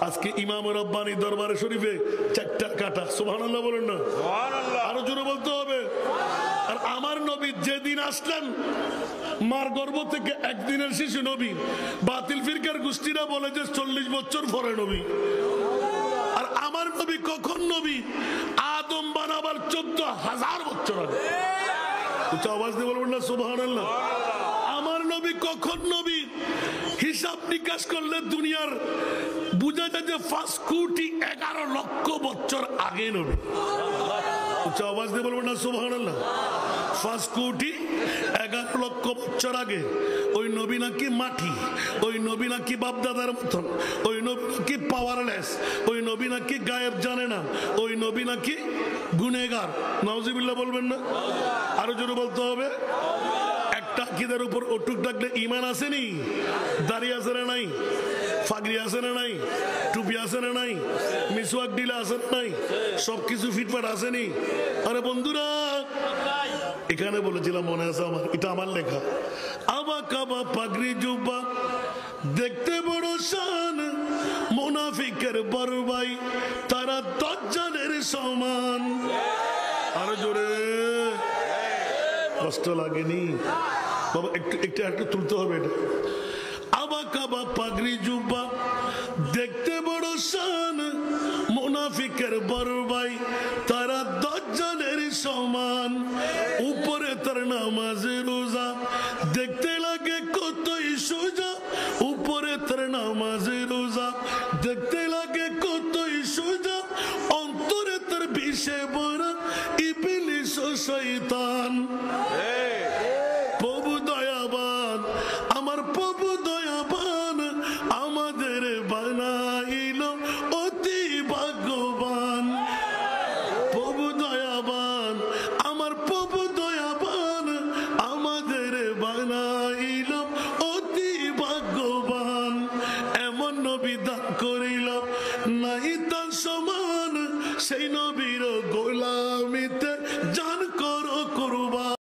আজকে ইমাম রব্বানি দরবারে শরীফে 4টা কাটা, সুবহানাল্লাহ বলেন না? আরো জোরে বলতে হবে। আর আমার নবী যেদিন আসলেন, মার গর্ভ থেকে একদিনের শিশু নবী। বাতিল ফিরকার গোষ্ঠীরা বলে যে 40 বছর পরে নবী। আর আমার নবী কখন নবী? আদম বানাবার 14,000 বছর আগে। উচ্চ আওয়াজ দিয়ে বলবেন না সুবহানাল্লাহ? আমার নবী কখন নবী? হিসাব নিকাশ করলে দুনিয়ার বুঝা যায় যে 5 কোটি 11 লক্ষ বছর আগে নবী। উচ্চ আওয়াজ দিয়ে বলবেন না সুবহানাল্লাহ? 5 কোটি 11 লক্ষ বছর আগে। ওই নবী নাকি মাটি, ওই নবী নাকি বাপদাদার মতন, ওই নবী নাকি পাওয়ারলেস, ওই নবী নাকি গায়েব জানে না, ওই নবী নাকি গুনেগার। নাউজুবিল্লাহ বলবেন না? আরো জোরে বলতে হবে। একটা আকীদার উপর অটুট থাকলে ঈমান আসেনি? দাড়ি আছে না নাই? ফাগরি আছে না নাই? টুপি আছে না নাই? মিসওয়াক দিলে আছে না নাই? সবকিছু ফিটফাট আসেনি? আরে বন্ধুরা, এখানে বলেছিলাম, মনে আছে আমার, এটা আমার লেখা। আবা কাবা পাগড়ি জুব্বা দেখতে বড় শান, মুনাফিকের বড় ভাই তারা দাজ্জালের সমান। আরো জোরে, কষ্ট লাগেনি বাবা? একটু তুলতে হবে এটা। আবা কাবা পাগড়ি জুব্বা দেখতে বড় শান, মুনাফিকের বড় ভাই তারা দাজ্জালের সমান। উপরে তার নামাজে রোজা দেখতে লাগে কতই সোজা, উপরে তার নামাজে রোজা দেখতে লাগে কতই সোজা, অন্তরে তার বিষে ভরা ইবলিস ও শয়তান। প্রভু দয়াবান, আমার প্রভু দয়াবান, আমাদের বানাইল অতি ভাগ্যবান। প্রভু দয়াবান, আমার প্রভু দয়াবান, আমাদের বানাইল অতি ভাগ্যবান। এমন নবী দান করিল নাই তার সমান, সেই নবীর গোলামিতে